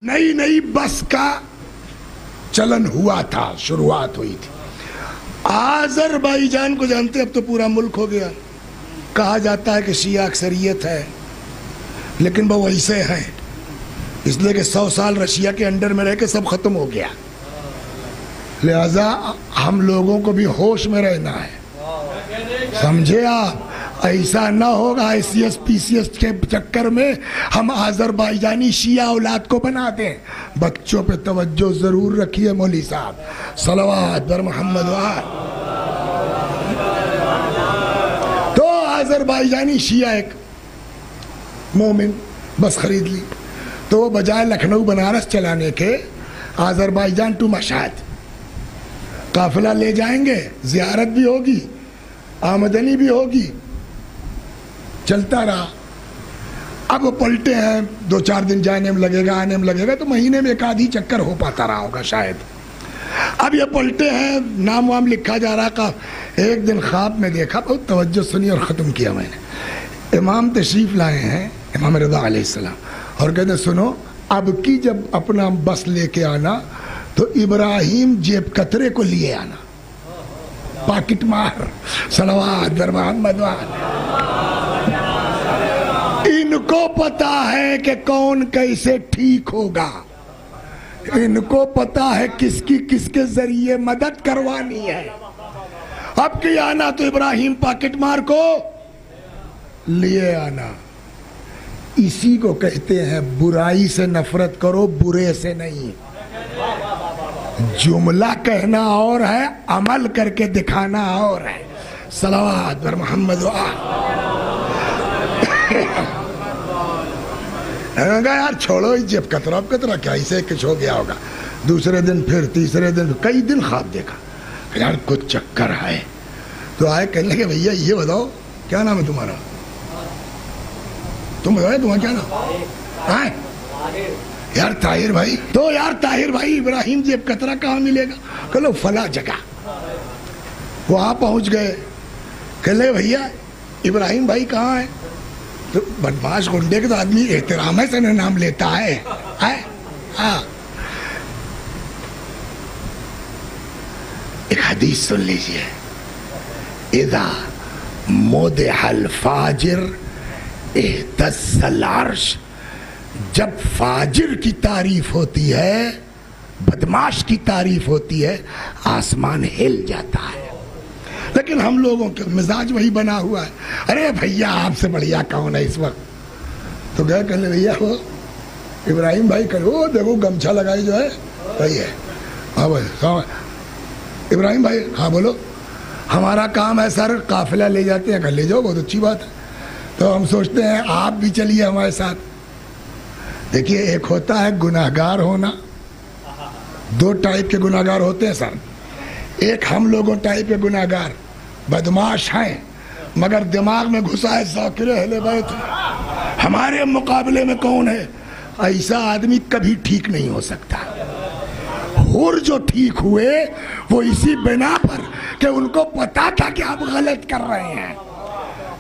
नई नई बस का चलन हुआ था, शुरुआत हुई थी। आज़रबाईजान को जानते, अब तो पूरा मुल्क हो गया। कहा जाता है कि शिया अक्सरियत है, लेकिन वो वैसे हैं इसलिए कि 100 साल रशिया के अंडर में रह के सब खत्म हो गया। लिहाजा हम लोगों को भी होश में रहना है, समझे आप? ऐसा ना होगा ICS PCS के चक्कर में हम आज़रबाईजानी शिया औलाद को बना दें। बच्चों पे तवज्जो जरूर रखिए मौली साहब। सलवात बर मोहम्मद वाल। तो आज़रबाईजानी शिया एक मोमिन बस खरीद ली, तो वो बजाय लखनऊ बनारस चलाने के आज़रबाईजान टू मशहद काफिला ले जाएंगे, जियारत भी होगी, आमदनी भी होगी, चलता रहा। अब वो पलटे हैं, 2-4 दिन जाने में लगेगा, आने में लगेगा, तो महीने में एक आधी चक्कर हो पाता रहा होगा शायद। अब ये पलटे हैं, नाम वाम लिखा जा रहा का। एक दिन ख्वाब में देखा, बहुत तवज्जो सुनी और ख़त्म किया मैंने। इमाम तशरीफ़ लाए हैं, इमाम रज़ा अलैहिस्सलाम, और कहते सुनो, अब की जब अपना बस लेके आना तो इब्राहिम जेब कतरे को लिए आना, पाकिट मार। सलवात बर मोहम्मद वाल। इनको पता है कि कौन कैसे ठीक होगा, इनको पता है किसकी किसके जरिए मदद करवानी है। अब की आना तो इब्राहिम पाकिट मार को लिए आना। इसी को कहते हैं बुराई से नफरत करो, बुरे से नहीं। जुमला कहना और है, अमल करके दिखाना और है। सलावत बर मोहम्मद यार छोड़ो जेब कतरा कतरा, क्या इसे कुछ हो गया होगा। दूसरे दिन फिर, तीसरे दिन, कई दिन ख्वाब देखा, यार कुछ चक्कर है। तो आए, कहने लगे भैया ये बताओ क्या नाम है तुम्हारा? तुम बताओ तुम्हारा क्या नाम है? यार ताहिर भाई। तो यार ताहिर भाई, इब्राहिम जेब कतरा कहाँ मिलेगा? कहो फला जगह। वहां पहुंच गए, कहले भैया इब्राहिम भाई कहाँ है? तो बदमाश गुंडे के तो आदमी एहतराम से नाम लेता है। हाँ, एक हदीस सुन लीजिए। इदा मोदहल फाजिर इहतस्सल अर्श, जब फाजिर की तारीफ होती है, बदमाश की तारीफ होती है, आसमान हिल जाता है। लेकिन हम लोगों के मिजाज वही बना हुआ है, अरे भैया आपसे बढ़िया कौन है इस वक्त? तो गए कहने भैया वो इब्राहिम भाई, करो देखो गमछा लगाई जो है वही है। हाँ भाई, इब्राहिम भाई, हाँ बोलो। हमारा काम है सर, काफिला ले जाते हैं। ले जाओ, बहुत अच्छी बात है। तो हम सोचते हैं आप भी चलिए हमारे साथ। देखिए, एक होता है गुनाहगार होना, 2 टाइप के गुनाहगार होते हैं सर। एक हम लोगों टाइप के गुनाहगार, बदमाश हैं मगर दिमाग में घुसा है ज़ाकिरे अहले बैत। हमारे मुकाबले में कौन है? ऐसा आदमी कभी ठीक नहीं हो सकता। और जो ठीक हुए वो इसी बिना पर कि उनको पता था कि हम गलत कर रहे हैं।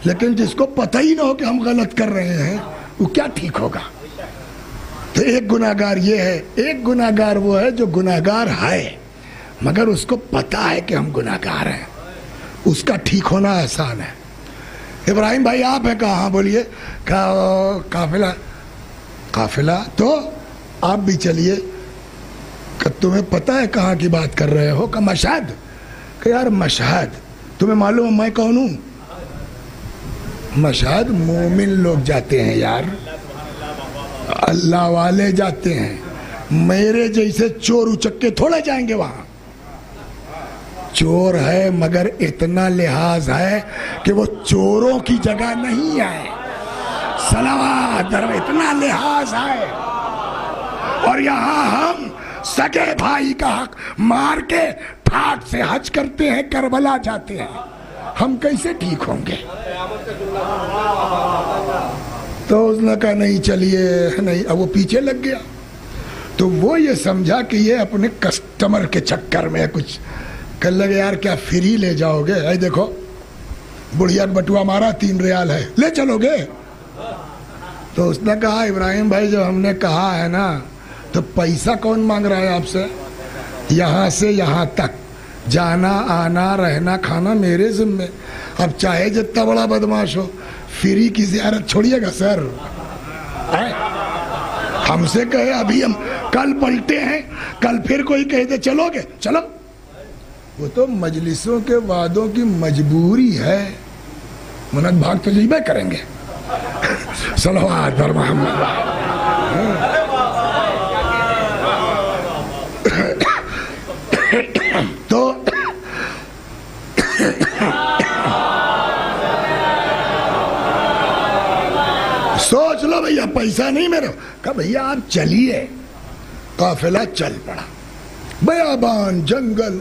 लेकिन जिसको पता ही ना हो कि हम गलत कर रहे हैं, वो क्या ठीक होगा? तो एक गुनाहगार ये है। एक गुनाहगार वो है जो गुनाहगार है मगर उसको पता है कि हम गुनाहगार हैं, उसका ठीक होना आसान है। इब्राहिम भाई आप हैं कहाँ? बोलिए। काफिला। काफिला तो आप भी चलिए। तुम्हें पता है कहाँ की बात कर रहे हो? का मशहद। यार मशहद तुम्हें मालूम है मैं कौन हूँ? मशहद मोमिन लोग जाते हैं यार, अल्लाह वाले जाते हैं। मेरे जैसे चोर उचक्के थोड़ा जाएंगे वहां। चोर है मगर इतना लिहाज है कि वो चोरों की जगह नहीं है। सलावत, इतना लिहाज है। और यहाँ हम सगे भाई का हक मार के ठाट से हज करते हैं, करबला जाते हैं। हम कैसे ठीक होंगे? तो उसने कहा नहीं चलिए, नहीं। अब वो पीछे लग गया। तो वो ये समझा कि ये अपने कस्टमर के चक्कर में कुछ कर लगे। यार क्या फ्री ले जाओगे? ऐ देखो बुढ़िया बटुआ मारा, 3 रियाल है, ले चलोगे? तो उसने कहा इब्राहिम भाई जब हमने कहा है ना تو پیسہ کون مانگ رہا ہے آپ سے؟ یہاں سے یہاں تک جانا آنا رہنا کھانا میرے ذمے. اب چاہے جتنا بڑا بدماش ہو فری کی زیارت چھوڑیے گا سر. ہم سے کہے ابھی ہم کل پلٹے ہیں, کل پھر کوئی کہے دے چلو گے, چلو. وہ تو مجلسوں کے وعدوں کی مجبوری ہے. منت بھاگ تو جیبے کریں گے. صلوات بر محمد. تو سوچ لو بھیا پیسہ نہیں میرا. کہا بھیا آپ چلیے. قافلہ چل پڑا. بیابان جنگل.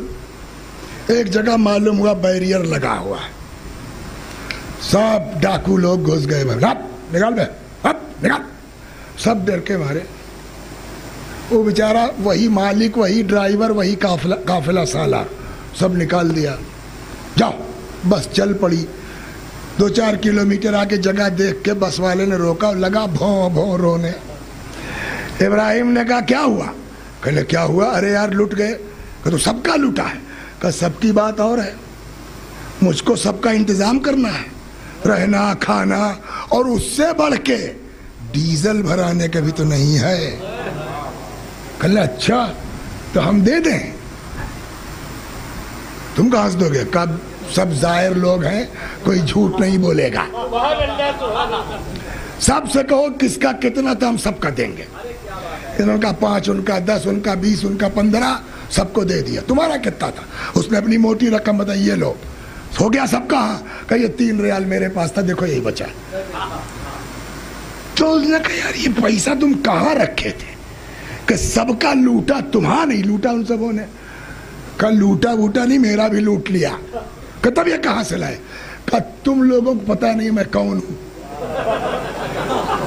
ایک جگہ معلوم ہوا بیریئر لگا ہوا ہے. سب ڈاکو لوگ گھس گئے. نکال بے, نکال. سب ڈر کے مارے. وہ بیچارہ وہی مالک وہی ڈرائیور وہی قافلہ سالار سب نکال دیا. جاؤ. بس چل پڑی. 2-4 کلومیٹر آگے جگہ دیکھ کے بس والے نے روکا, لگا بھوں بھوں رونے. ابراہیم نے کہا کیا ہوا؟ کہنے کیا ہوا؟ ارے یار لٹ گئے. کہ تو سب کا لوٹا ہے. کہ سب کی بات اور ہے, مجھ کو سب کا انتظام کرنا ہے, رہنا کھانا, اور اس سے بڑھ کے ڈیزل بھرانے کا بھی تو نہیں ہے. کہنے اچھا تو ہم دے دیں. تم کہاں سے دو گے؟ کب سب ظاہر لوگ ہیں, کوئی جھوٹ نہیں بولے گا. سب سے کہو کس کا کتنا تھا, ہم سب کا دیں گے. ان کا 5, ان کا 10, ان کا 20, ان کا 15 سب کو دے دیا. تمہارا کتنا تھا؟ اس نے اپنی موٹی رقم بتائی. یہ لو ہو گیا سب کا. کہ یہ 3 ریال میرے پاس تھا, دیکھو یہی بچا. تو اس نے کہا یار یہ پیسہ تم کہاں رکھے تھے؟ کہ سب کا لوٹا, تمہاں نہیں لوٹا ان سبوں نے. کہ لوٹا ووٹا نہیں, میرا بھی لوٹ لیا. کہ تب یہ کہاں سے لائے؟ کہ تم لوگوں کو پتا نہیں میں کون ہوں.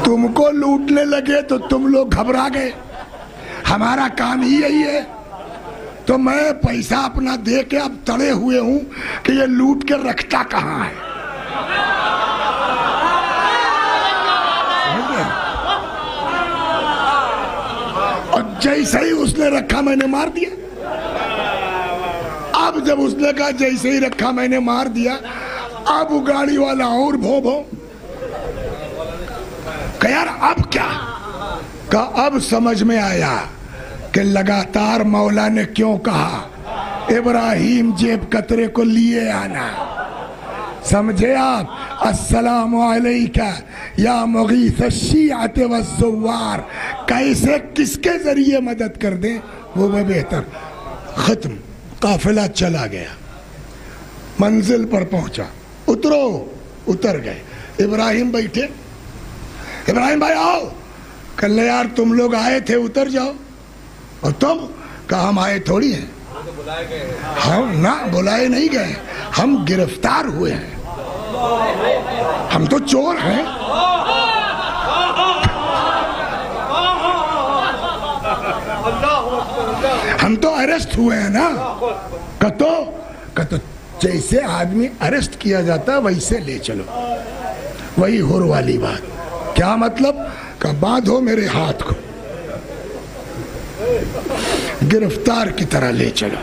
تم کو لوٹنے لگے تو تم لوگ گھبرا گئے. ہمارا کام ہی یہی ہے. تو میں پیسہ اپنا دے کے اب تڑے ہوئے ہوں کہ یہ لوٹ کے رکھتا کہاں ہے. اور جیسے ہی اس نے رکھا میں نے مار دیا. اب جب اس نے کہا جیسے ہی رکھا میں نے مار دیا, اب وہ گاڑی والا اور بھو بھو. کہ یار اب کیا؟ کہ اب سمجھ میں آیا کہ لگاتار مولا نے کیوں کہا ابراہیم جیب کترے کو لیے آنا. سمجھے آپ؟ السلام علیکہ یا مغیث الشیعۃ والزوار. کیسے کس کے ذریعے مدد کر دیں وہ بہتر. ختم. قافلہ چلا گیا, منزل پر پہنچا. اترو. اتر گئے. ابراہیم بیٹھے. ابراہیم بھائی آؤ. کل یار تم لوگ آئے تھے, اتر جاؤ. اور تم؟ کہا ہم آئے تھوڑی ہیں. ہم نہ بلائے نہیں گئے, ہم گرفتار ہوئے ہیں. ہم تو چور ہیں. ہم تو اریسٹ ہوئے ہیں نا. کہ جیسے آدمی اریسٹ کیا جاتا ہے ویسے لے چلو. وہی ہور والی بات. کیا مطلب؟ کہ باندھو میرے ہاتھ کو, گرفتار کی طرح لے چلو.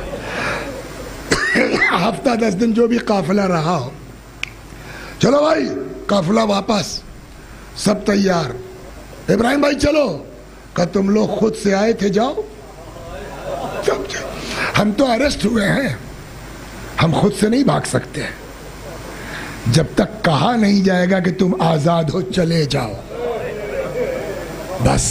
ہفتہ 10 دن جو بھی قافلہ رہا ہو. چلو بھائی قافلہ واپس. سب تیار. ابراہیم بھائی چلو. کہ تم لوگ خود سے آئے تھے, جاؤ. ہم تو اریسٹ ہوئے ہیں, ہم خود سے نہیں بھاگ سکتے. جب تک کہا نہیں جائے گا کہ تم آزاد ہو چلے جاؤ. بس